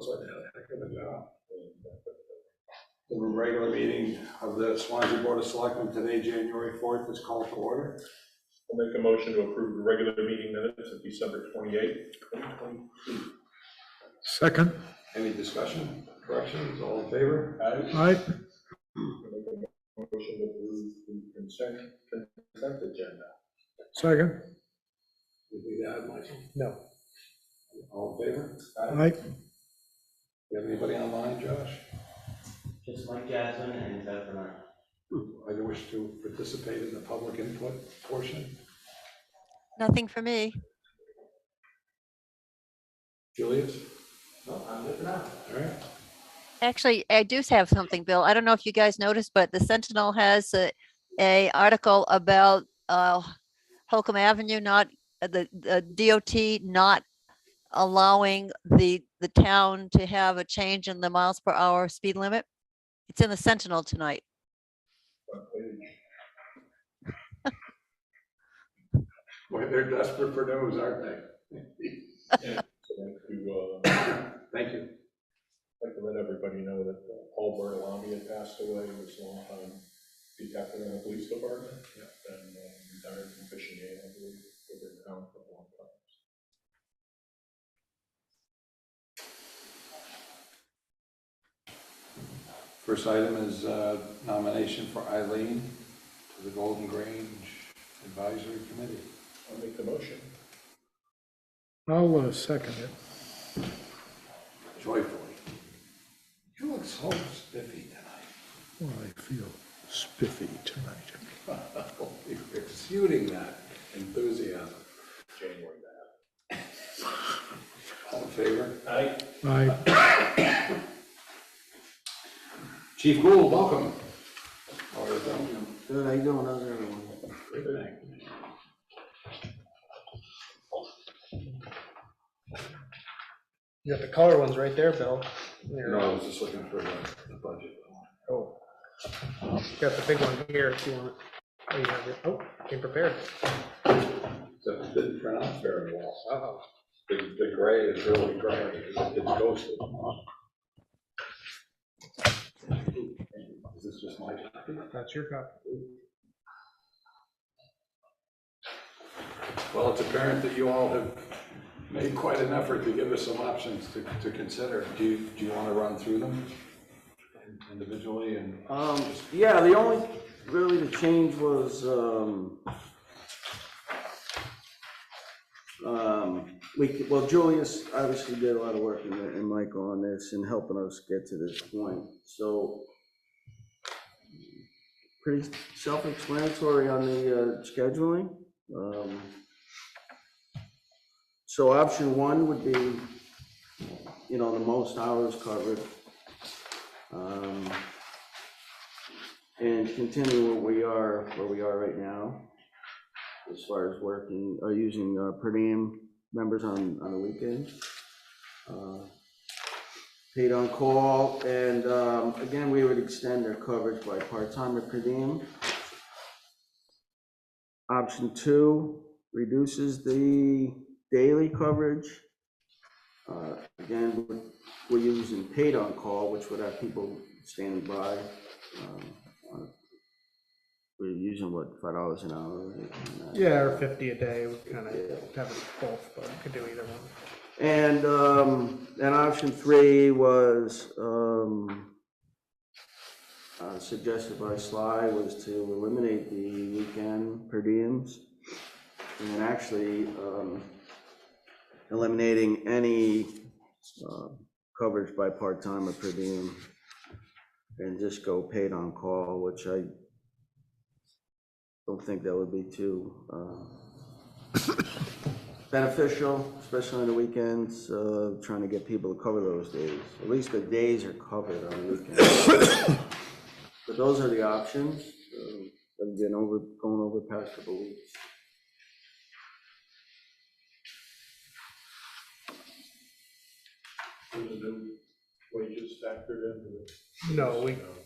Looks like they had a heck of a job. The regular meeting of the Swanzey Board of Selectmen today, January 4th, is called to order. I'll make a motion to approve the regular meeting minutes of December 28th, 2022. Second. Any discussion, corrections, all in favor? Aye. I'll make a motion to approve the consent agenda. Second. Anything to add, Michael? No. All in favor? Aye. You have anybody online, Josh? Just Mike Jackson and Ted Bernard. I wish to participate in the public input portion. Nothing for me. Julius? No, I'm good for now. All right. Actually, I do have something, Bill. I don't know if you guys noticed, but the Sentinel has a article about Holcomb Avenue, not the DOT not allowing the town to have a change in the miles per hour speed limit. It's in the Sentinel tonight. Boy, they're desperate for news, aren't they? Yeah, so Thank you. I'd like to let everybody know that Paul Bertolami had passed away. He was a long-time detective in the police department. Yeah. And retired from fishing game, I believe, over in town for a long time. First item is nomination for Eileen to the Golden Grange Advisory Committee. I'll make the motion. I'll second it. Joyfully. You look so spiffy tonight. Well, I feel spiffy tonight. You're exuding that enthusiasm. January that. All in favor? Aye. Aye. Chief Gould, welcome. How are you doing? Good, how you doing? How's everyone? Good, thank you. You got the color ones right there, Bill. No, I was just looking for the budget. Oh. Got the big one here if you want it. Oh, you have it. Oh, came prepared. So it didn't print out very well. Uh-oh. The gray is really gray. It's ghosted. Is this just my copy? That's your copy. Well, it's apparent that you all have made quite an effort to give us some options to consider. Do you want to run through them individually and? Yeah, the only, really the change was, well, Julius obviously did a lot of work and Michael on this and helping us get to this point. So pretty self-explanatory on the scheduling. So option one would be, you know, the most hours covered. And continue where we are right now, as far as working or using per diem members on the weekends. Paid on call, and again, we would extend their coverage by part-time or per diem. Option two reduces the daily coverage. Again, we're using paid on call, which would have people standing by. We're using what, $5 an hour? Yeah, or 50 a day. We kind of have it both, but could do either one. And option three was suggested by Sly, was to eliminate the weekend per diems, and actually eliminating any coverage by part-time or per diem, and just go paid on call, which I don't think that would be too beneficial, especially on the weekends, trying to get people to cover those days. At least the days are covered on the weekends. But those are the options. I've been going over the past couple of weeks. Were the new wages factored into it? No,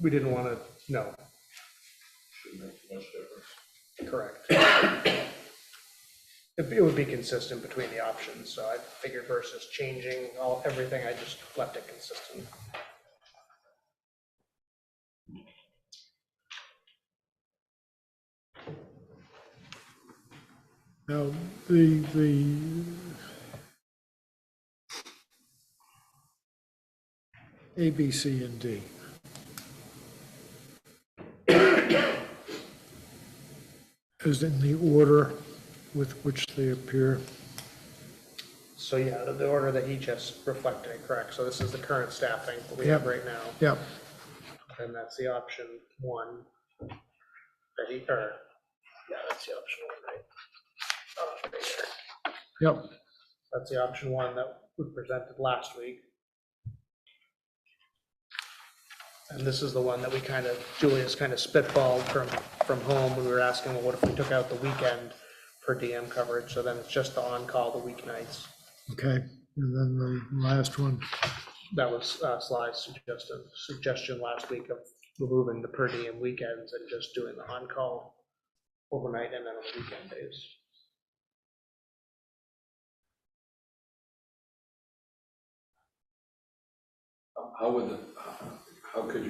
we didn't want to, no, Shouldn't make much difference. correct. it would be consistent between the options, so I figured versus changing everything, I just left it consistent. Now, the A, B, C, and D. Is in the order with which they appear. So yeah, the order that he just reflected, correct, so this is the current staffing that we have Yep. right now, Yep, and that's the option one that he, or, yeah, that's the option one, right? Right there. yep. That's the option one that we presented last week. And this is the one that we kind of, Julius kind of spitballed from home when we were asking, well, what if we took out the weekend per diem coverage? So then it's just the on-call, the weeknights. Okay, and then the last one. That was Sly's suggestion last week of removing the per diem weekends and just doing the on-call overnight and then on the weekend days. How would the, how could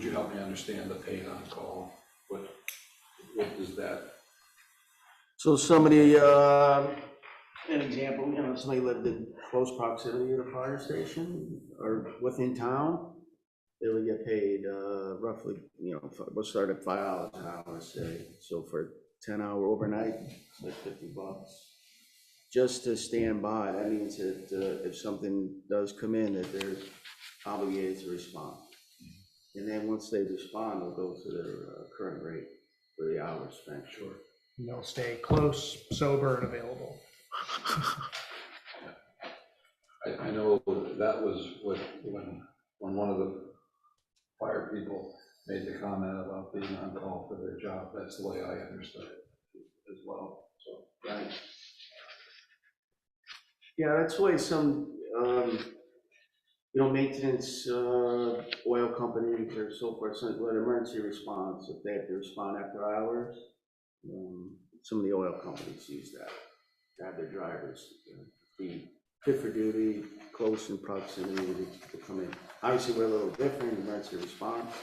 you help me understand the paid on call? What is that? So somebody, an example, you know, somebody lived in close proximity to the fire station or within town, they would get paid roughly, you know, we'll start at $5 an hour, say. So for 10-hour overnight, it's like $50. Just to stand by, that means that if something does come in, that they're obligated to respond. And then once they respond, they'll go to their current rate for the hours spent. Sure. And they'll stay close, sober, and available. I know that was when one of the fire people made the comment about being on call for their job. That's the way I understood it as well. So, right. Yeah, that's why some, you know, maintenance, oil companies or so forth, some emergency response, if they have to respond after hours, some of the oil companies use that, to have their drivers be fit for duty, close in proximity to come in. Obviously, we're a little different, emergency response.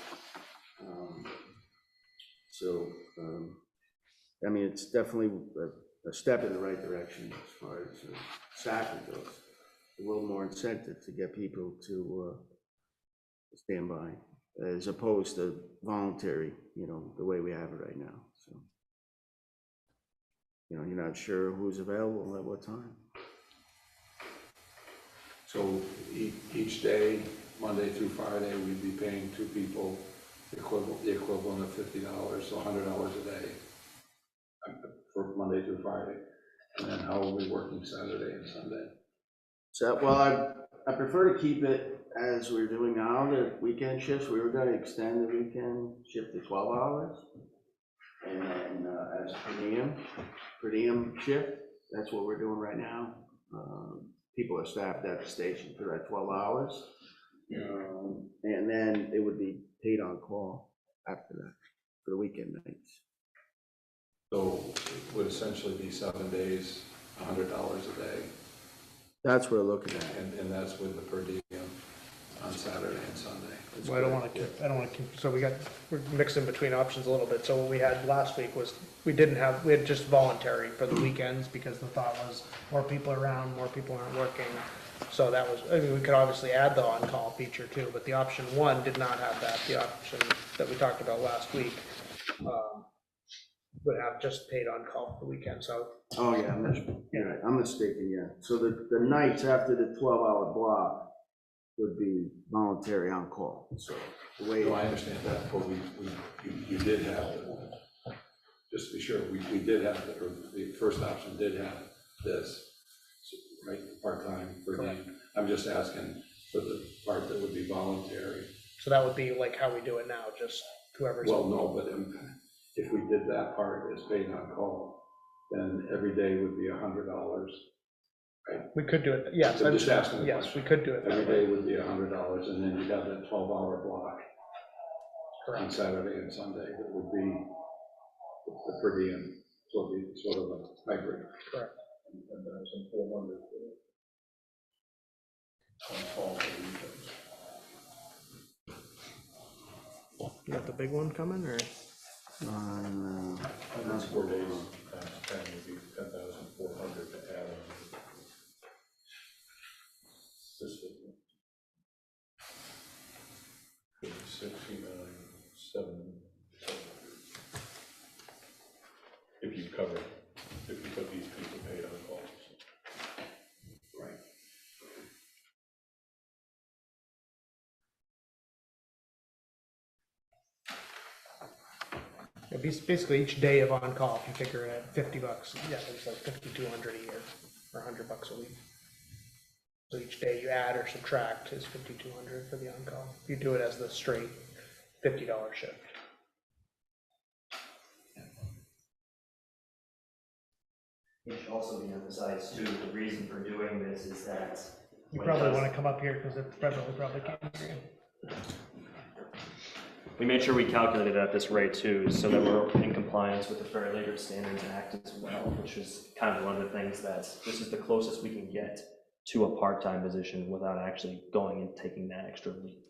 I mean, it's definitely a step in the right direction as far as staffing goes. A little more incentive to get people to stand by, as opposed to voluntary, you know, the way we have it right now. So, you know, you're not sure who's available at what time. So each day, Monday through Friday, we'd be paying two people the equivalent of $50, so $100 a day for Monday through Friday. And then how are we working Saturday and Sunday? So, well, I prefer to keep it as we're doing now, the weekend shifts. We were gonna extend the weekend shift to 12 hours. And then as per diem shift, that's what we're doing right now. People are staffed at the station for that 12 hours. And then it would be paid on call after that for the weekend nights. So it would essentially be 7 days, $100 a day. That's what we're looking at. And that's with the per diem on Saturday and Sunday. Well, I don't want to, so we're mixing between options a little bit. So what we had last week was, we had just voluntary for the weekends, because the thought was more people around, more people aren't working. So that was, I mean, we could obviously add the on-call feature too, but the option one did not have that. The option that we talked about last week would have just paid on-call for the weekend, so. Oh, yeah, I'm mistaken, yeah. So the nights after the 12-hour block would be voluntary on-call, so the way. No, I understand that, but you did have, just to be sure, we did have, or the first option did have this, right, part-time per diem. I'm just asking for the part that would be voluntary. So that would be like how we do it now, just whoever's. Well, no, but if we did that part as paid on call, then every day would be $100. Right? We could do it, yes. I'm just asking the Yes, question. we could do it Every that way. day would be $100, and then you'd have that 12-hour block on Correct. Saturday and Sunday that would be the per diem. So it'll be sort of a hybrid. Correct. 10,400 on call for weekends. You got the big one coming, or? That's 4 days times 10 would be 10,400 to add on. This would be 69,700. If you cover, if you put these people paid on calls. Right. It'd be basically each day of on-call, if you figure it at $50, yeah, it's like 5,200 a year, or $100 a week. So each day you add or subtract is 5,200 for the on-call. You do it as the straight $50 shift. It should also be emphasized too, the reason for doing this is that. You probably want to come up here because it's probably can't hear you. We made sure we calculated at this rate too, so that we're in compliance with the Fair Labor Standards Act as well, which is kind of one of the things that this is the closest we can get to a part-time position without actually going and taking that extra leap.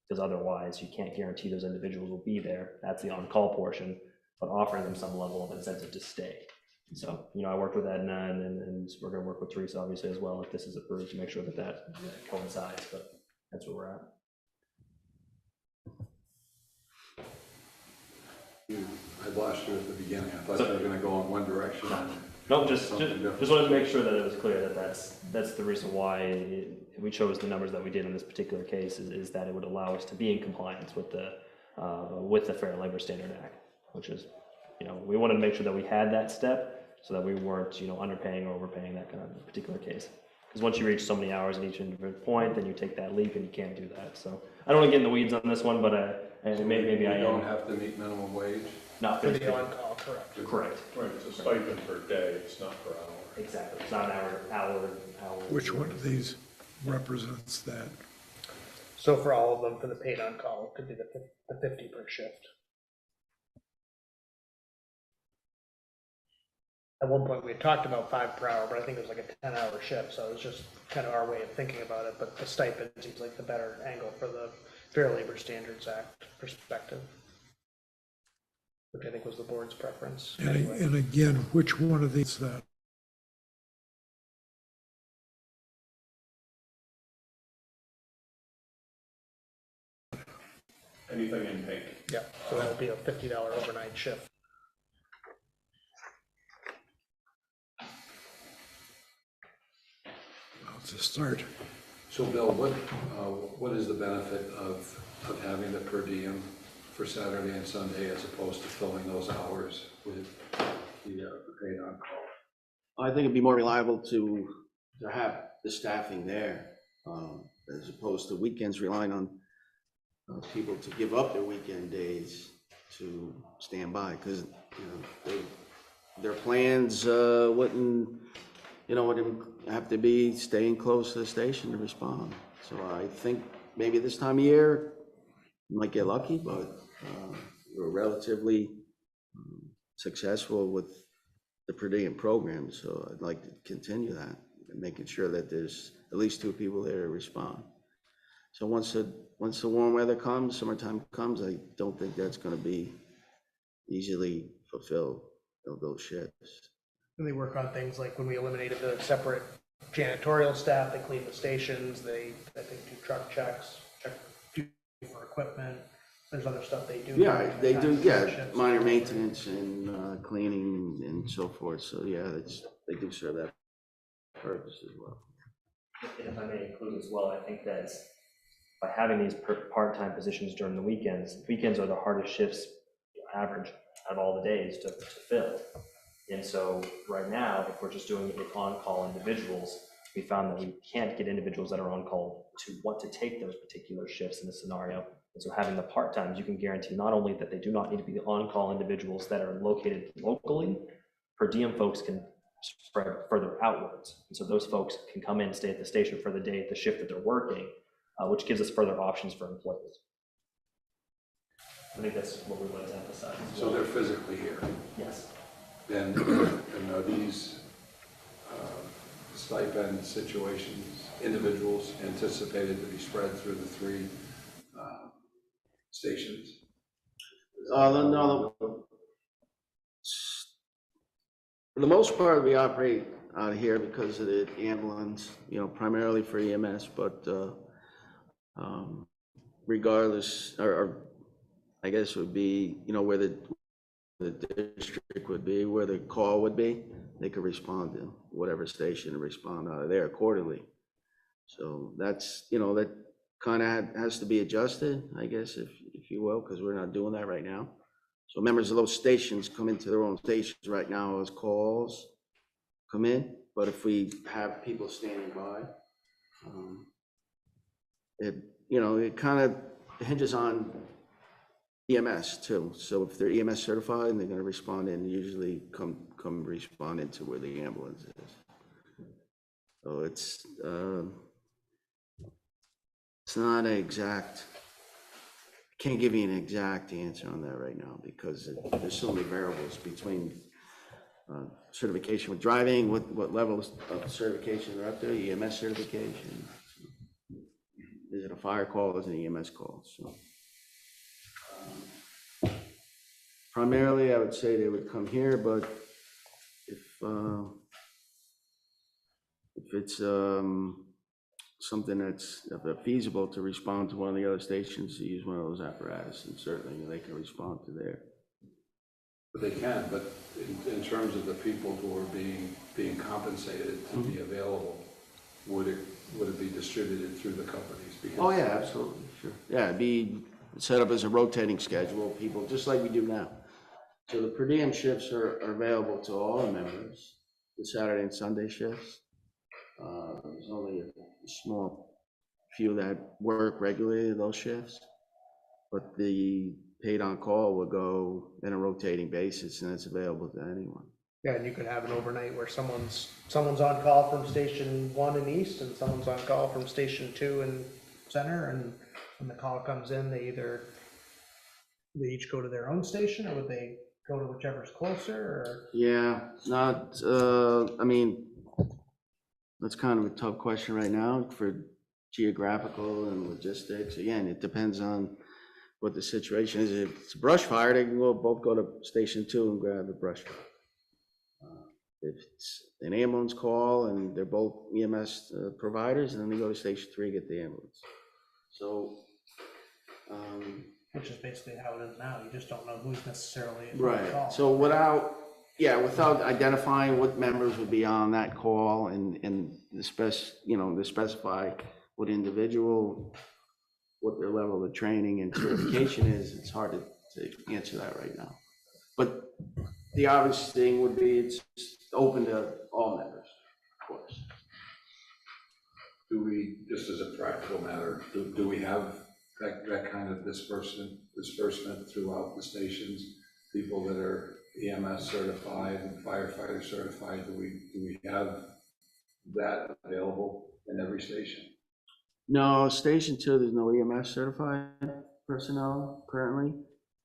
Because otherwise you can't guarantee those individuals will be there. That's the on-call portion, but offering them some level of incentive to stay. So, you know, I worked with Edna and we're going to work with Teresa obviously as well if this is approved to make sure that that coincides, but that's where we're at. I lost you at the beginning. I thought you were going to go in one direction. No, just wanted to make sure that it was clear that that's the reason why we chose the numbers that we did in this particular case is that it would allow us to be in compliance with the Fair Labor Standard Act, which is, you know, we wanted to make sure that we had that step so that we weren't, you know, underpaying or overpaying that kind of particular case. Because once you reach so many hours at each individual point, then you take that leap and you can't do that. So I don't want to get in the weeds on this one, but maybe I don't have to meet minimum wage. Not For the on-call, correct. Correct. Right, it's a stipend per day, it's not per hour. Exactly. It's not an hour. Which one of these represents that? So for all of them, for the paid on-call, it could be the 50 per shift. At one point, we had talked about 5 per hour, but I think it was like a 10-hour shift, so it was just kind of our way of thinking about it, but the stipend seems like the better angle for the Fair Labor Standards Act perspective, which I think was the board's preference. Anyway. And again, which one of these that? Anything in pink. Yeah, so that would be a $50 overnight shift. It's a start. So Bill, what is the benefit of having the per diem for Saturday and Sunday as opposed to filling those hours with the paid on call? I think it'd be more reliable to have the staffing there, as opposed to weekends relying on people to give up their weekend days to stand by, because, you know, their plans wouldn't have to be staying close to the station to respond. So I think maybe this time of year you might get lucky, but we're relatively successful with the per diem program, so I'd like to continue that and making sure that there's at least 2 people there to respond. So once the warm weather comes, summertime comes, I don't think that's going to be easily fulfilled, those shifts. And they work on things like when we eliminated the separate janitorial staff, they clean the stations, they, I think, do truck checks, check for equipment. There's other stuff they do. Yeah, they do, minor maintenance and cleaning and so forth. So yeah, they do serve that purpose as well. If I may include as well, I think that by having these part-time positions during the weekends are the hardest shifts average out of all the days to fill. And so right now, if we're just doing it with on-call individuals, we found that we can't get individuals that are on call to want to take those particular shifts in the scenario. And so having the part-times, you can guarantee not only that they do not need to be the on-call individuals that are located locally, per diem folks can spread further outwards. And so those folks can come in and stay at the station for the day at the shift that they're working, which gives us further options for employees. I think that's what we wanted to emphasize. So they're physically here. Yes. And are these stipend situations, individuals anticipated to be spread through the 3 stations? No, for the most part, we operate out of here because of the ambulance, you know, primarily for EMS, but regardless, or I guess it would be, you know, where the district would be, where the call would be, they could respond to whatever station and respond out of there accordingly. So that's, you know, that kind of has to be adjusted, I guess, if you will, because we're not doing that right now. So members of those stations come into their own stations right now as calls come in, but if we have people standing by, it, you know, it kind of hinges on EMS too. So if they're EMS certified and they're going to respond in, usually come respond into where the ambulance is. So it's not an exact, can't give you an exact answer on that right now because there's so many variables between certification with driving, what levels of certification are up there, EMS certification. Is it a fire call? Is it an EMS call? So primarily, I would say they would come here, but if it's something that's feasible to respond to one of the other stations, to use one of those apparatus, and certainly they can respond to there. But they can, but in terms of the people who are being compensated to be available, would it be distributed through the companies? Because Oh yeah, absolutely, sure. Yeah, it'd be set up as a rotating schedule, people, just like we do now. So the per diem shifts are available to all the members, the Saturday and Sunday shifts. There's only a small few that work regularly those shifts, but the paid on call will go in a rotating basis and it's available to anyone. Yeah, and you could have an overnight where someone's on call from station 1 in East and someone's on call from station 2 in Center, and when the call comes in, they each go to their own station, or would they go to whichever's closer, or? Yeah, not, I mean, that's kind of a tough question right now for geographical and logistics. Again, it depends on what the situation is. If it's a brush fire, they can both go to station 2 and grab the brush truck. If it's an ambulance call and they're both EMS providers, and then they go to station 3 and get the ambulance. So, Which is basically how it is now, you just don't know who's necessarily on right. call. So without identifying what members would be on that call and to specify what individual, what their level of training and certification is, it's hard to answer that right now. But the obvious thing would be it's open to all members, of course. do we, just as a practical matter, do we have that kind of disbursement throughout the stations? People that are EMS certified and firefighter certified, do we have that available in every station? No, station 2, there's no EMS certified personnel currently.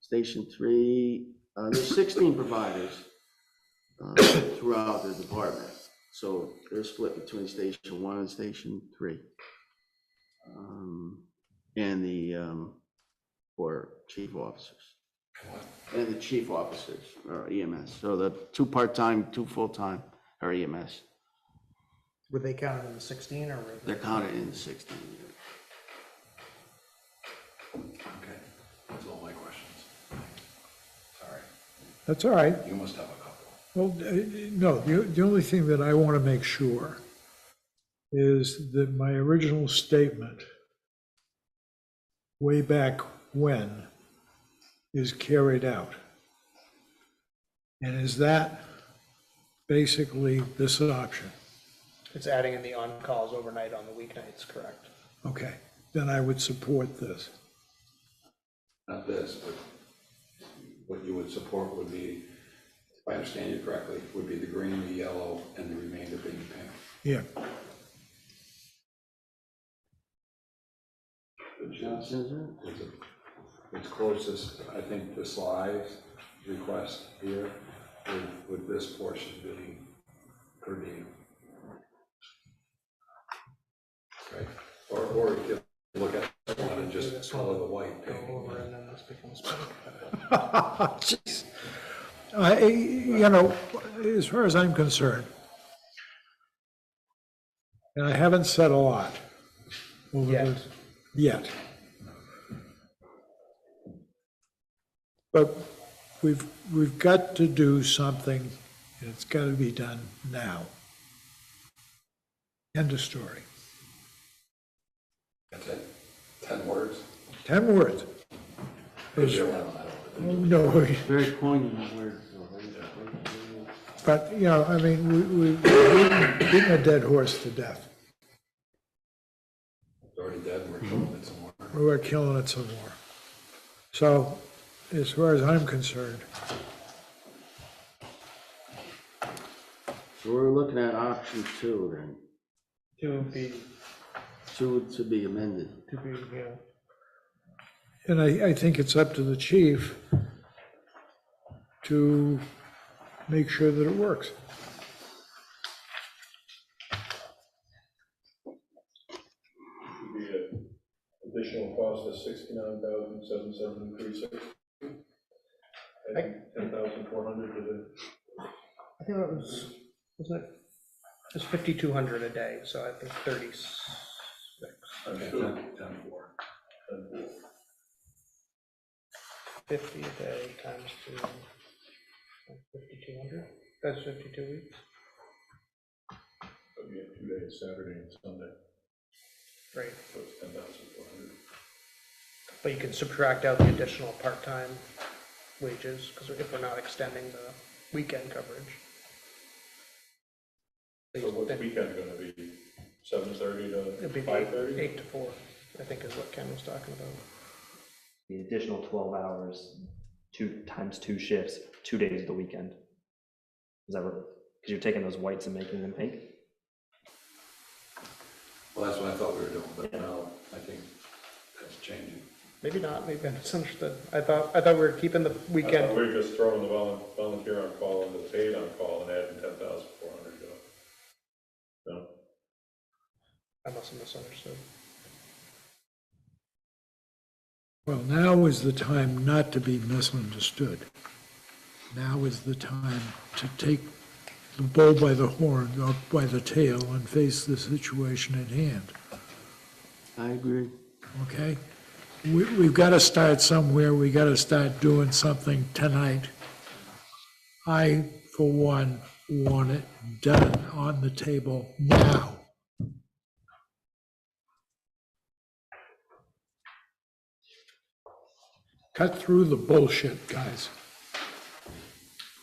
Station 3, there's 16 providers throughout the department. So they're split between station 1 and station 3. And the for chief officers. And the chief officers are EMS. So the 2 part-time, 2 full-time are EMS. Were they counted in the 16, or were They're counted in the 16. Okay, that's all my questions. Sorry, That's all right. you must have a couple. Well, no, the only thing that I want to make sure is that my original statement way back when is carried out. And is that basically this option? It's adding in the on-calls overnight on the weeknights, correct? Okay, then I would support this. Not this, but what you would support would be, if I understand you correctly, would be the green, the yellow, and the remainder being pink. Yeah, Which is, it's closest, I think, to Sly's request here, with this portion being per diem. Right, or you can look at one and just color the white Go pink. over and then this becomes pink. Jeez. You know, as far as I'm concerned, and I haven't said a lot over Yet. yet. But we've got to do something, and it's got to be done now. End of story. That's it, 10 words. 10 words. Could Is- be 11, I don't know. No, Very poignant words. but, you know, I mean, we've beaten a dead horse to death. It's already dead, and we're killing it some more. We're killing it some more. So, as far as I'm concerned, So we're looking at option 2 then, To be, 2 to be amended. yeah. and I think it's up to the chief to make sure that it works. Would be an additional cost of $69,773. Adding 10,400 to the, I think it was, wasn't it? It's 5,200 a day, so I think 36. Okay, 10-4. 50 a day times 2, 5,200, that's 52 weeks, but we have 2 days, Saturday and Sunday, right? so it's 10,400. But you can subtract out the additional part-time wages, because if we're not extending the weekend coverage. So what's weekend gonna be, 7:30 It'd be to 5:30? 8 to 4, I think is what Ken was talking about. The additional 12 hours, 2 times 2 shifts, 2 days of the weekend. Is that what, because you're taking those whites and making them pink? Well, that's what I thought we were doing, but now I think that's changing. Maybe not, maybe I misunderstood. I thought we were keeping the I thought weekend. we were just throwing the volunteer on call into the paid on call and adding 10,400 to it. No? I must have misunderstood. Well, now is the time not to be misunderstood. Now is the time to take the bull by the horn, or by the tail, and face the situation at hand, I agree. okay? We've got to start somewhere, we got to start doing something tonight. I, for one, want it done on the table now. Cut through the bullshit, guys.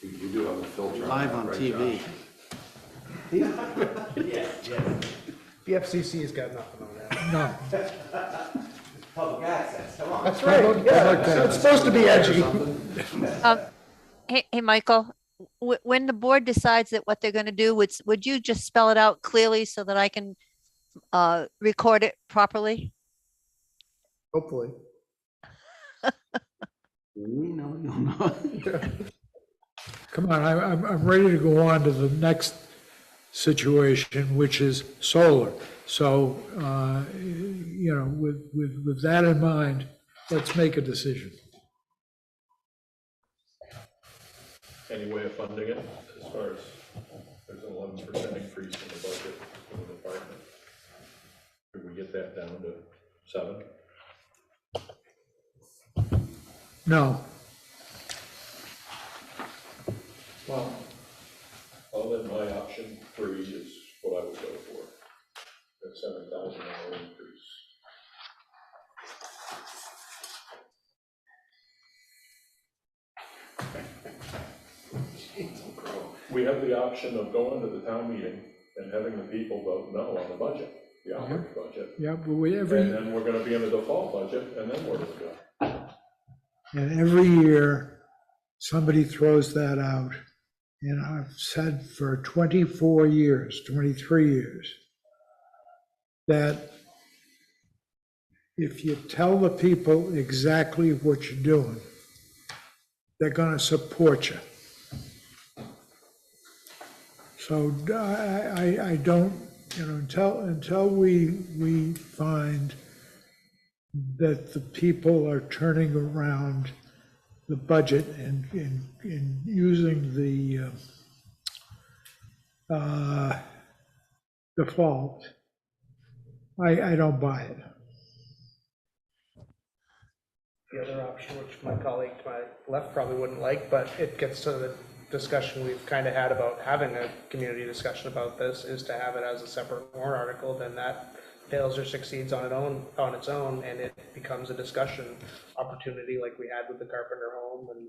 You do have a filter. Live that, on right, TV. Josh? The FCC's got nothing on that. No. Public access, come on. That's right, yeah, it's supposed to be edgy. Hey, Michael, when the board decides that what they're going to do, would you just spell it out clearly so that I can record it properly? Hopefully. We know, you'll know. Come on, I'm ready to go on to the next situation, which is solar. So, you know, with that in mind, let's make a decision. Any way of funding it, as far as there's an 11% increase in the budget for the department? Could we get that down to 7? No, Well, then my option 3 is what I would go for, that $7,000 increase. We have the option of going to the town meeting and having the people vote no on the budget, the operating budget. yeah, but And then we're gonna be in the default budget, and then where does it go? and every year, somebody throws that out. And I've said for 24 years, 23 years, that if you tell the people exactly what you're doing, they're gonna support you. So I don't, until we find that the people are turning around the budget and using the default, I don't buy it. The other option, which my colleague to my left probably wouldn't like, but it gets to the discussion we've kind of had about having a community discussion about this, is to have it as a separate warrant article. Then that fails or succeeds on its own, and it becomes a discussion opportunity like we had with the Carpenter home and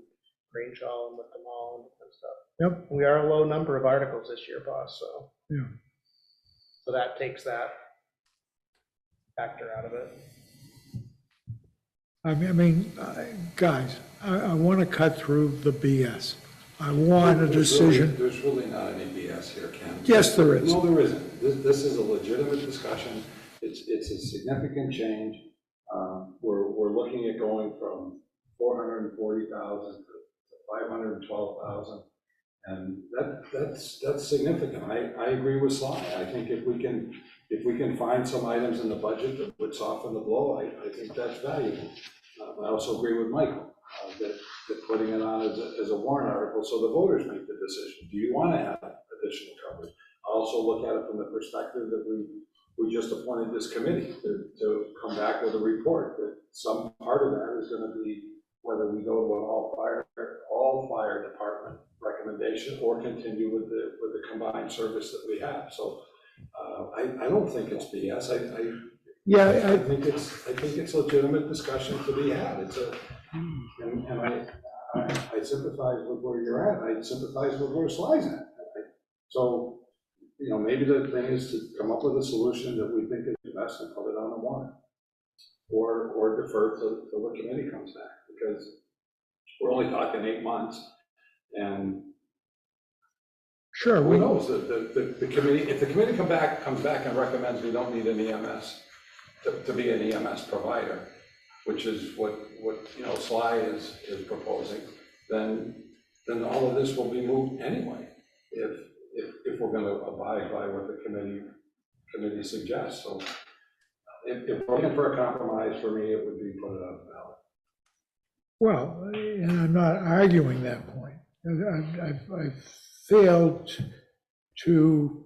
Grange Hall and with them all and stuff. Yep. We are a low number of articles this year, boss, so. Yeah. So that takes that factor out of it. I mean, guys, I want to cut through the BS. I want a decision. There's really not any BS here, Ken. Yes, there is. No, there isn't. This is a legitimate discussion. It's a significant change. We're looking at going from 440,000 to 512,000. And that's significant. I agree with Sly. I think if we can find some items in the budget that would soften the blow, I think that's valuable. I also agree with Michael that putting it on as a warrant article so the voters make the decision. Do you want to have additional coverage? I also look at it from the perspective that we just appointed this committee to come back with a report, that some part of that is going to be whether we go to an all fire department recommendation or continue with the combined service that we have. So I don't think it's BS. I think it's legitimate discussion to be had. And I sympathize with where you're at. I sympathize with where Sly's at. So, maybe the thing is to come up with a solution that we think is best and put it on the warrant, or defer till the committee comes back, because we're only talking 8 months, and Sure. who knows, the committee, if the committee comes back and recommends we don't need an EMS to be an EMS provider, which is what Sly is proposing, then all of this will be moved anyway, if we're going to abide by what the committee suggests. So if we're looking for a compromise, for me, it would be put it on the ballot. Well, and I'm not arguing that point. I've failed to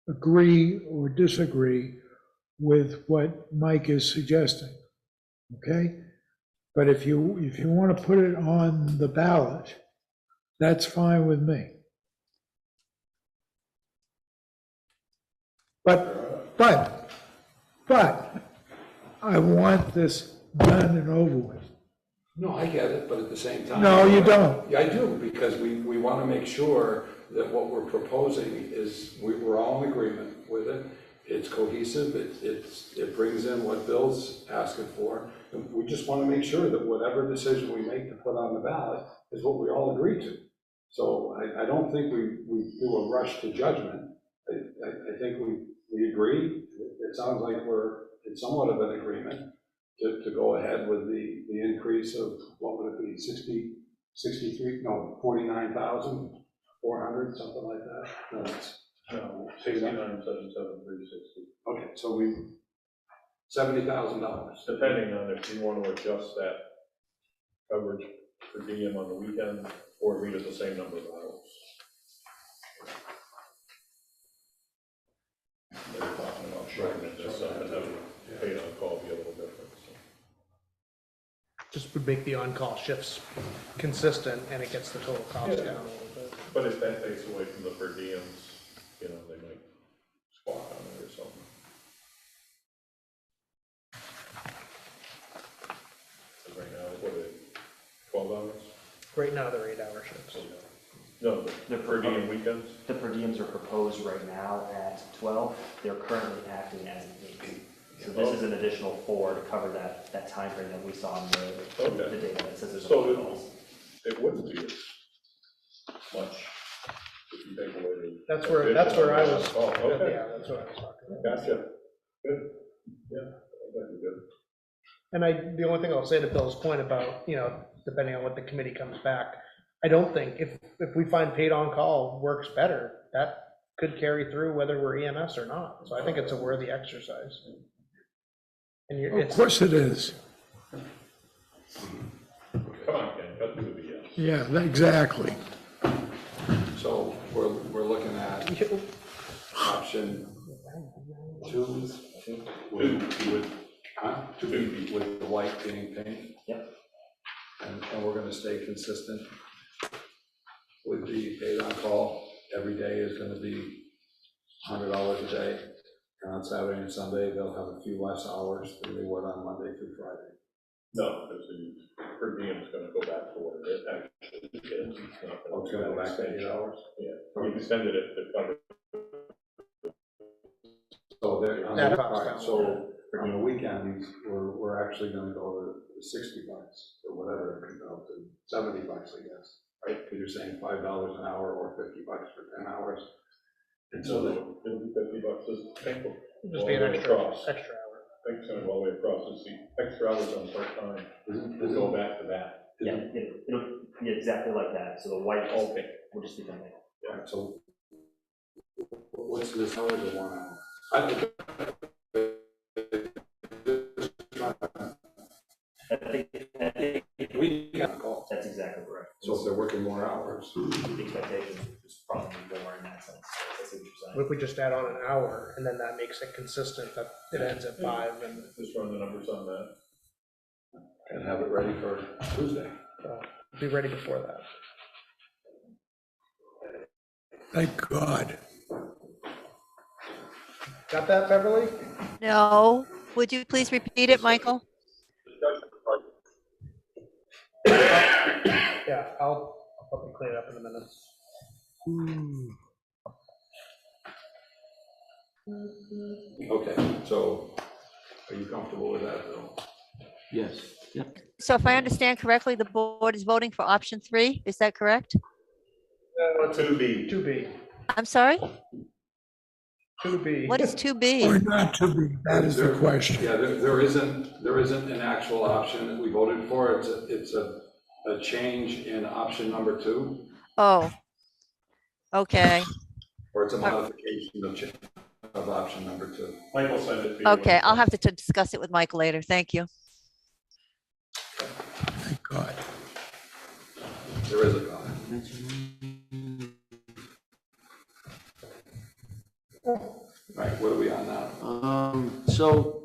agree or disagree with what Mike is suggesting, okay? But if you want to put it on the ballot, that's fine with me. But I want this done and over with. No, I get it, but at the same time. No, you don't. Yeah, I do, because we want to make sure that what we're proposing is, we're all in agreement with it. It's cohesive, it brings in what Bill's asking for. And we just want to make sure that whatever decision we make to put on the ballot is what we all agree to. So I don't think we do a rush to judgment. I think we agree. It sounds like we're in somewhat of an agreement to go ahead with the increase of, what would it be, 49,400, something like that? No, it's 69,773.60. okay, so we, $70,000. Depending on if you want to adjust that coverage per diem on the weekend, or leave it the same number of hours. They're talking about shortening this up and having paid on call be a little different. So. Just would make the on-call shifts consistent, and it gets the total cost Yeah. down a little bit. But if that takes away from the per diems, they might squawk on it or something. Right now, what are they, 12 hours? Right now, they're 8-hour shifts. No, the per diem weekends? The per diems are proposed right now at 12. They're currently acting as an 8. So this is an additional 4 to cover that time frame that we saw in the data that says there's So calls. it wouldn't be as much if you take away the. That's where I was. Oh, okay. Yeah, that's what I was talking about. Gotcha. Good. Yeah, that'd be good. And the only thing I'll say to Bill's point about, depending on what the committee comes back, I don't think, if we find paid on call works better, that could carry through whether we're EMS or not. So I think it's a worthy exercise. And you're, Of course it is. Come on, Ken, cut through the BS. Yeah, exactly. So we're looking at option 2 with the white being pink. Yep. And we're gonna stay consistent with the paid on call. Every day is gonna be $100 a day. And on Saturday and Sunday, they'll have a few less hours than they would on Monday through Friday. No, because the per diem's gonna go back to what it actually is. It's not Oh, it's gonna go back to 8 hours? Yeah, we extended it to cover. So they're, on That the, costs all right, down. so on the weekends, we're actually gonna go to $60 or whatever, it comes out to $70, I guess, right? Because you're saying $5 an hour or $50 for 10 hours. And so that, It'll be $50 this painful. just be an extra hour. I think it's gonna go all the way across, it's the extra hours on part-time, we'll go back to that. Yeah, it'll be exactly like that, so the white Okay. will just be the name. yeah, so what's this hour to 1 hour? I think I think we can call. that's exactly correct. So if they're working more hours, The expectation is probably more in that sense, that's what you're saying. If we just add on an hour, and then that makes it consistent, that it ends at 5, and Just run the numbers on that. and have it ready for Tuesday. be ready before that. Thank God. Got that, Beverly? No, would you please repeat it, Michael? Yeah, I'll probably clean it up in a minute. Okay, so are you comfortable with that, Bill? Yes, yep. So if I understand correctly, the board is voting for option 3, is that correct? To be. 2B, I'm sorry, 2B. what is Or 2B? not to be, that is the question. Yeah, there isn't an actual option that we voted for. It's a change in option number 2, Oh, okay, or it's a modification of option number 2. Michael sent it to you. okay, I'll have to discuss it with Mike later, thank you. Thank God. There is a comment. Right, what are we on now? So,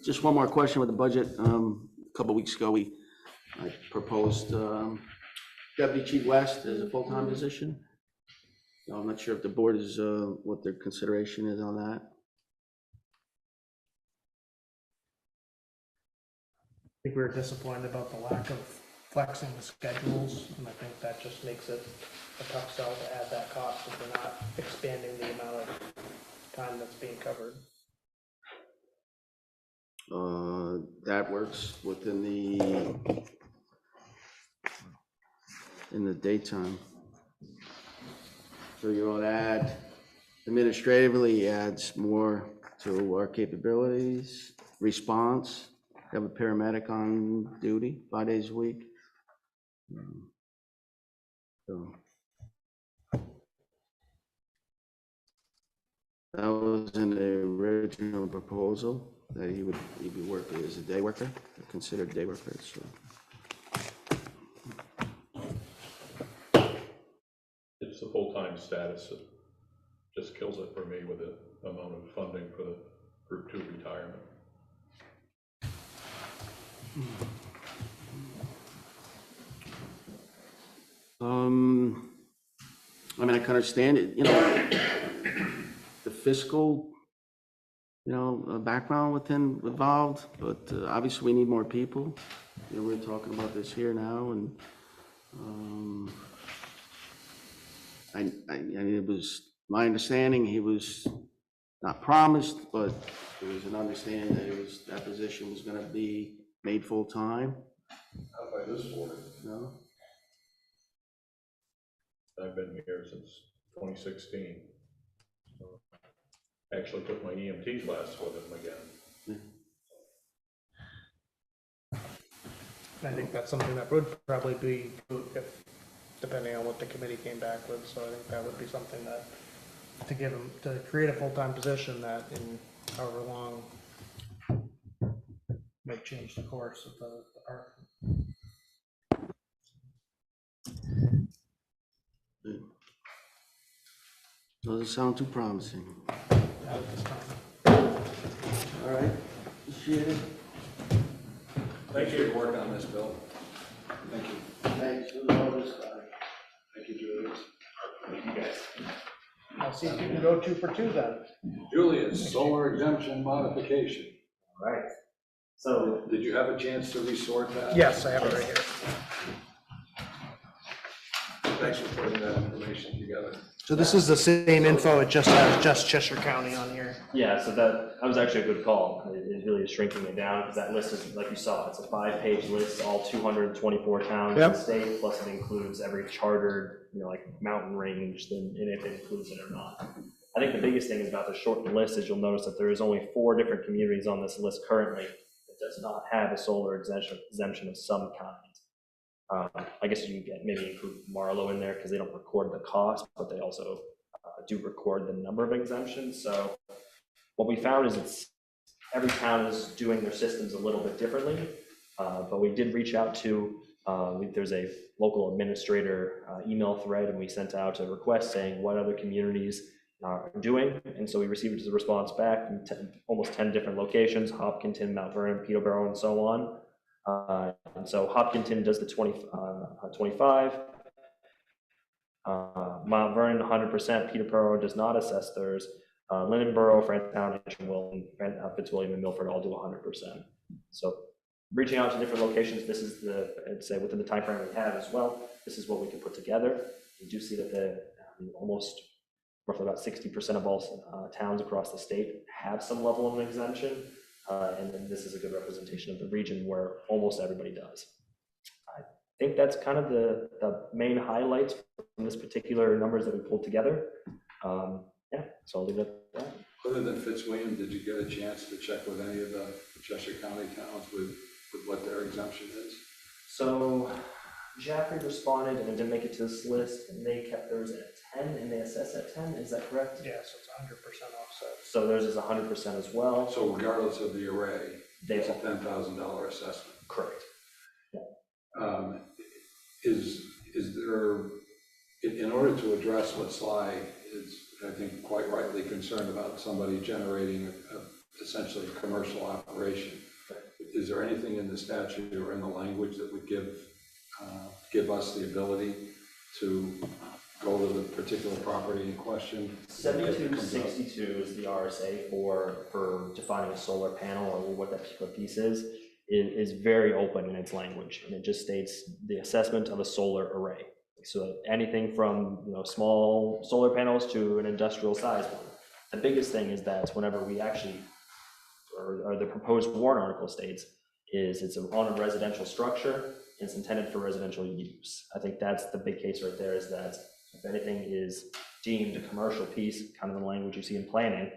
just one more question with the budget. A couple weeks ago, I proposed Deputy Chief West as a full-time position. So I'm not sure if the board is, what their consideration is on that. I think we were disappointed about the lack of flexing the schedules, and I think that just makes it a tough sell to add that cost if we're not expanding the amount of time that's being covered. That works within in the daytime. So you want to add, administratively adds more to our capabilities, response, have a paramedic on duty 5 days a week. So that was in the original proposal, that he'd be working as a day worker, considered day worker, so. It's the full-time status that just kills it for me with the amount of funding for the Group 2 retirement. I mean, I can understand it, the fiscal, background involved, but obviously we need more people. We're talking about this here now, and I mean, it was my understanding he was not promised, but there was an understanding that that position was going to be made full-time. Not by this board. No? I've been here since 2016. So I actually took my EMT class with him again. I think that's something that would probably be, if depending on what the committee came back with, so I think that would be something that, to give them, to create a full-time position that in however long may change the course of the department. Doesn't sound too promising. All right, appreciate it. Thank you for your work on this, Bill. Thank you. Thanks for all this time. Thank you, Julius. Thank you guys. I'll see if you can go 2 for 2 then. Julius, solar exemption modification. All right. So Did you have a chance to resort that? Yes, I have it right here. Thanks for putting that information together. So this is the same info, it just has just Cheshire County on here. yeah, so that was actually a good call. It really is shrinking it down because that list is, like you saw, it's a 5-page list, all 224 towns in Yep. the state, plus it includes every chartered, like mountain range, and if it includes it or not. I think the biggest thing is about the shortened list is you'll notice that there is only 4 different communities on this list currently that does not have a solar exemption of some kind. I guess you can maybe include Marlow in there because they don't record the cost, but they also do record the number of exemptions. So what we found is every town is doing their systems a little bit differently, but we did reach out to, there's a local administrator email thread, and we sent out a request saying what other communities are doing. And so we received a response back from almost 10 different locations: Hopkinton, Mount Vernon, Peterborough, and so on. And so Hopkinton does the 25, Mount Vernon 100%, Peterborough does not assess theirs, Lindenborough, Franktown, Wilton, Fitzwilliam, and Milford all do 100%. So reaching out to different locations, this is I'd say within the time frame we have as well, this is what we can put together. We do see that almost roughly about 60% of all towns across the state have some level of an exemption. And then this is a good representation of the region where almost everybody does. I think that's kind of the main highlights from this particular numbers that we pulled together. Yeah, so I'll leave it at that. Other than Fitzwilliam, did you get a chance to check with any of the Cheshire County towns with what their exemption is? So Jaffrey responded and it didn't make it to this list, and they kept theirs at 10 and they assessed at 10, is that correct? Yeah, so it's 100% offset. So theirs is 100% as well. So regardless of the array, it's a They $10,000 assessment. correct. Is there, in order to address what Sly is, I think, quite rightly concerned about somebody generating essentially a commercial operation, is there anything in the statute or in the language that would give us the ability to go to the particular property in question? 7262 is the RSA for defining a solar panel, or what that particular piece is very open in its language, and it just states the assessment of a solar array. So anything from small solar panels to an industrial size one. The biggest thing is that whenever we actually, or the proposed warrant article states, is it's on a residential structure, and it's intended for residential use. I think that's the big case right there, is that if anything is deemed a commercial piece, kind of the language you see in planning,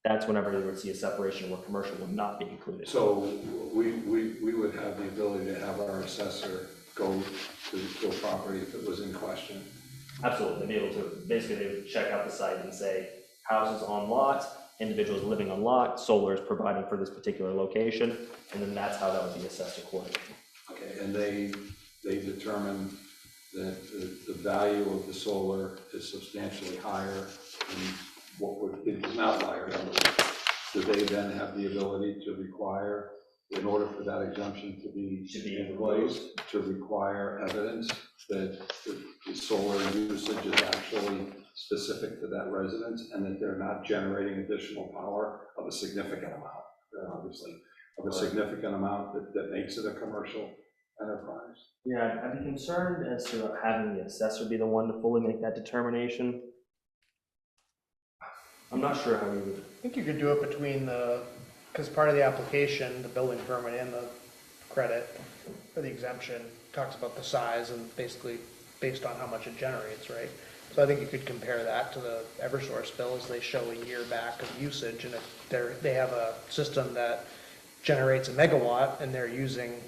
that's whenever you would see a separation where commercial would not be included. So we would have the ability to have our assessor go to a property if it was in question. Absolutely, they'd be able to, basically they would check out the site and say, houses on lot, individuals living on lot, solar is providing for this particular location, and then that's how that would be assessed accordingly. Okay, and they determine that the value of the solar is substantially higher than what would, it's an outlier. Do they then have the ability to require, in order for that exemption to be in place, to require evidence that the solar usage is actually specific to that residence, and that they're not generating additional power of a significant amount, obviously, of a significant amount that makes it a commercial enterprise? Yeah, I'd be concerned as to having the assessor be the one to fully make that determination. I'm not sure how we would. I think you could do it between because part of the application, the building permit and the credit for the exemption talks about the size and basically based on how much it generates, right? So I think you could compare that to the Eversource bills. They show a year back of usage, and if they have a system that generates a megawatt and they're using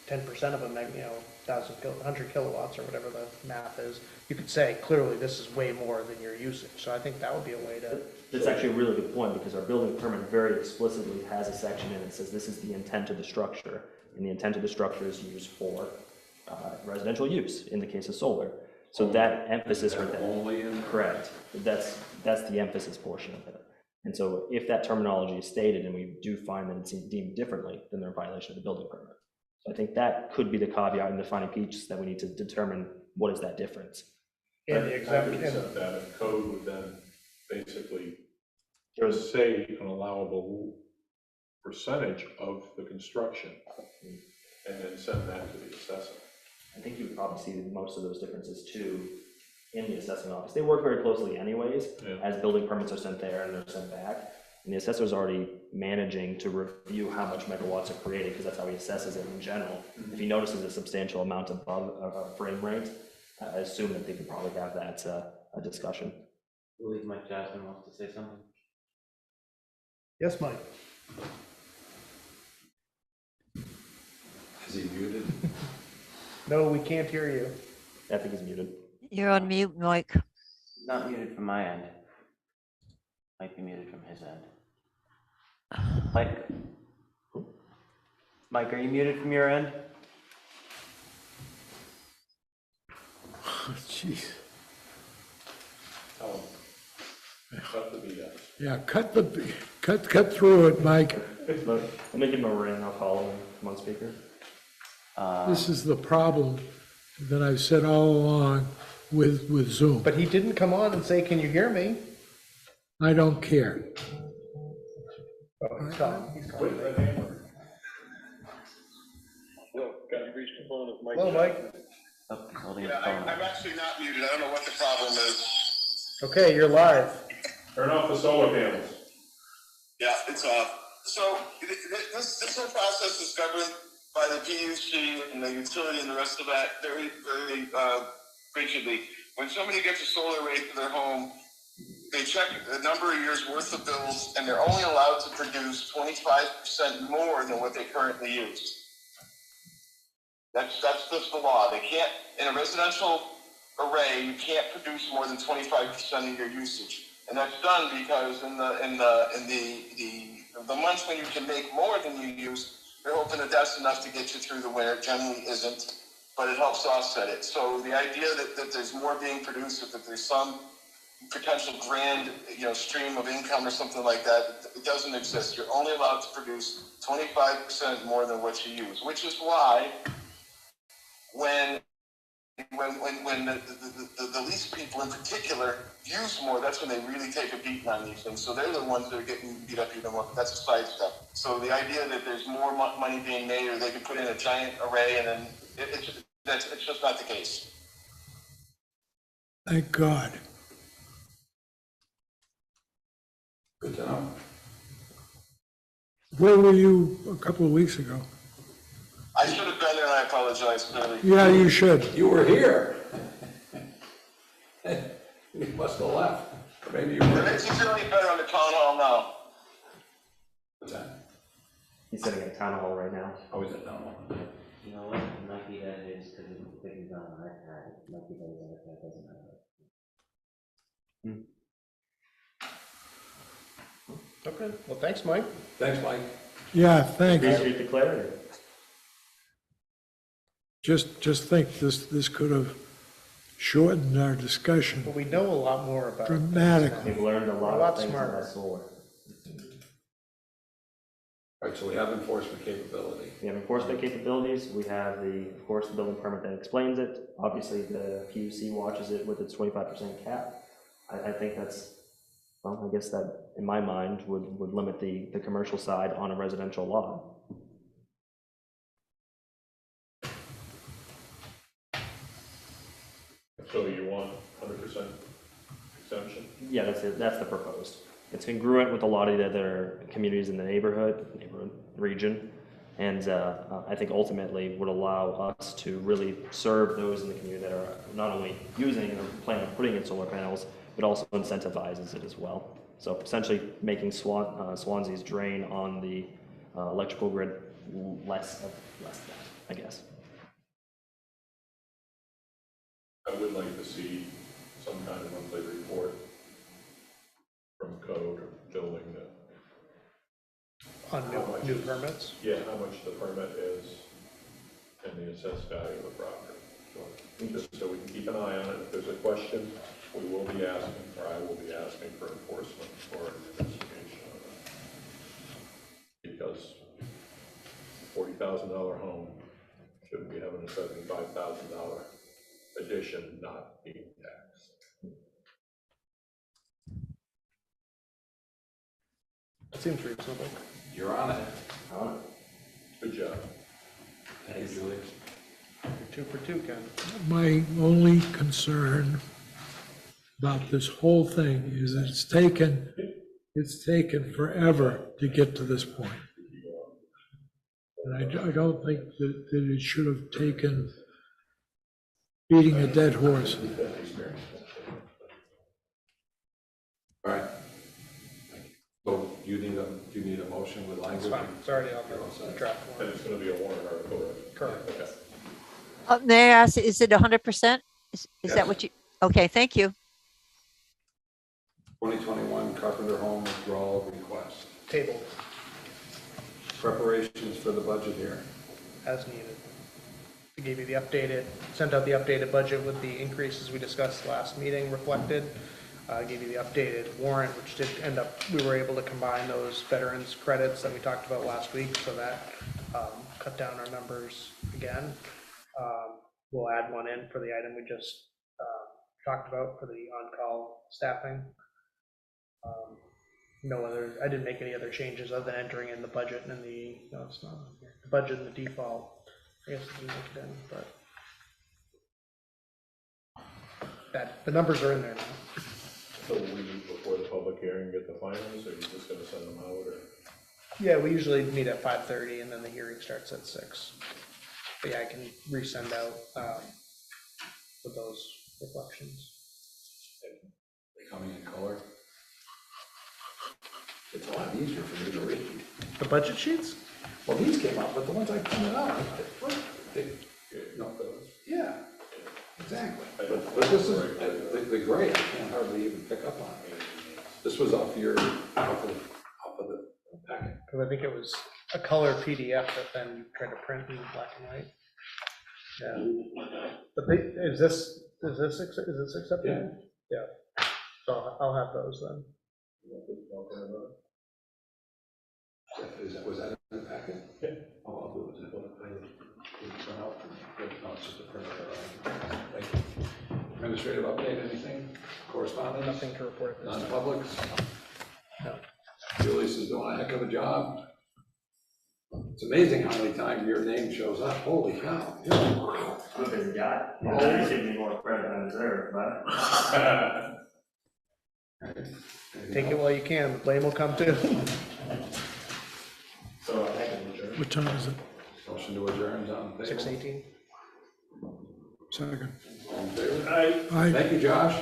10% of a 100 kilowatts or whatever the math is, you could say clearly this is way more than your usage. So I think that would be a way to. That's actually a really good point, because our building permit very explicitly has a section in it that says this is the intent of the structure, and the intent of the structure is used for residential use in the case of solar. So that emphasis for that. Only in. Correct. That's the emphasis portion of it. And so if that terminology is stated and we do find that it's deemed differently, then they're in violation of the building permit. So I think that could be the caveat in defining piece that we need to determine what is that difference. In the I exemption. could accept that, and code would then basically just say an allowable percentage of the construction, and then send that to the assessor. I think you would probably see most of those differences too in the assessment office. They work very closely anyways, as building permits are sent there and they're sent back. And the assessor's already managing to review how much megawatts are created, because that's how he assesses it in general. If he notices a substantial amount above a frame rate, I assume that they could probably have that a discussion. I believe Mike Jasmine wants to say something. Yes, Mike. Is he muted? No, we can't hear you. I think he's muted. You're on mute, Mike. Not muted from my end. Might be muted from his end. Mike? Mike, are you muted from your end? Jeez. Tell him. Cut the BS. Yeah, cut through it, Mike. Let me give him a ring, I'll call him on speaker. This is the problem that I've said all along with Zoom. But he didn't come on and say, can you hear me? I don't care. Oh, he's gone. He's gone. With the hammer. Well, got to reach the phone of Mike. Hello, Mike. Oh, he's holding his Yeah, phone. I'm actually not muted. I don't know what the problem is. Okay, you're live. Turn off the solar panels. Yeah, it's off. So this whole process is governed by the PUC and the utility and the rest of that very, very rigidly. When somebody gets a solar array for their home, they check a number of years worth of bills, and they're only allowed to produce 25% more than what they currently use. That's just the law. They can't, in a residential array, you can't produce more than 25% of your usage. And that's done because in the months when you can make more than you use, they're hoping that that's enough to get you through the winter. It generally isn't, but it helps offset it. So the idea that there's more being produced, or that there's some potential grand, stream of income or something like that, it doesn't exist. You're only allowed to produce 25% more than what you use, which is why when the least people in particular use more, that's when they really take a beating on these things. So they're the ones that are getting beat up even more. That's a side step. So the idea that there's more money being made, or they can put in a giant array, and then it's just not the case. Thank God. Good to know. Where were you a couple of weeks ago? I should have been there, and I apologize clearly. Yeah, you should. You were here. You must have left. Maybe you It were. makes you feel any better on the town hall now. What's that? He's sitting at town hall right now. Oh, he's at town hall. You know what? It might be that it is because it's thinking he's on an iPad. It might be that his iPad doesn't have it. Okay, well, thanks, Mike. Thanks, Mike. Yeah, thanks. Appreciate the clarity. Just think this could have shortened our discussion But we know a lot more about it. dramatically. We've learned a A lot lot of things smarter. about solar. All right, so we have enforcement capability. We have enforcement capabilities, we have of course, the building permit that explains it. Obviously, the PUC watches it with its 25% cap. I think that's, well, I guess that, in my mind, would limit the commercial side on a residential lot. So you want 100% exemption? Yeah, that's the proposed. It's congruent with a lot of the other communities in the neighborhood region, and I think ultimately would allow us to really serve those in the community that are not only using or planning on putting in solar panels, but also incentivizes it as well. So essentially making Swanzey's drain on the electrical grid less of that. I guess. I would like to see some kind of monthly report from code or building that, On new permits. yeah, how much the permit is and the assessed value of the property. Just so we can keep an eye on it. If there's a question, we will be asking, or I will be asking for enforcement or an investigation of it. Because $40,000 home shouldn't be having a $75,000 addition not being taxed. That seems reasonable. You're on it. Good job. Thank you, Julius. You're 2 for 2, Ken. My only concern about this whole thing is that it's taken forever to get to this point. And I don't think that it should have taken beating a dead horse. All right. So you need a motion with It's language? fine. It's already on the draft And one. it's gonna be a warrant article, right? Correct. Okay. May I ask, is it 100%? Is Yes. that what you, okay, thank you. 2021 Carpenter Home withdrawal request. Table Preparations for the budget here. as needed. I gave you the updated, sent out the updated budget with the increases we discussed last meeting reflected. I gave you the updated warrant, which did end up, we were able to combine those veterans credits that we talked about last week, so that cut down our numbers again. We'll add one in for the item we just talked about for the on-call staffing. No other, I didn't make any other changes other than entering in the budget and the, no, it's not on here. The budget and the default. I guess I didn't make it in, but that, the numbers are in there now. So we meet before the public hearing, get the finals, or you're just gonna send them out, or? Yeah, we usually meet at 5:30 and then the hearing starts at 6. But yeah, I can resend out with those reflections. They coming in color. It's a lot easier for me to read. The budget sheets? Well, these came up, but the ones I printed out, yeah, exactly. But this is, the gray, I can't hardly even pick up on it. This was off of the packet. Because I think it was a color PDF that then you tried to print in black and white. Yeah. But is this accepted? Yeah. So I'll have those then. Was that in the packet? Yeah. Oh, I'll do it. Print out. No, it's just a print. Thank you. Administrative update, anything? Correspondence? Nothing to report at this time. Non-publics? No. Julius is doing a heck of a job. It's amazing how many times your name shows up. Holy cow. I'm a busy guy. You're giving me more credit than I deserve, but. Take it while you can, the blame will come too. So I can adjourn. What time is it? Motion to adjourn is on the table. 6:18. Second. All in favor? Aye. Thank you, Josh.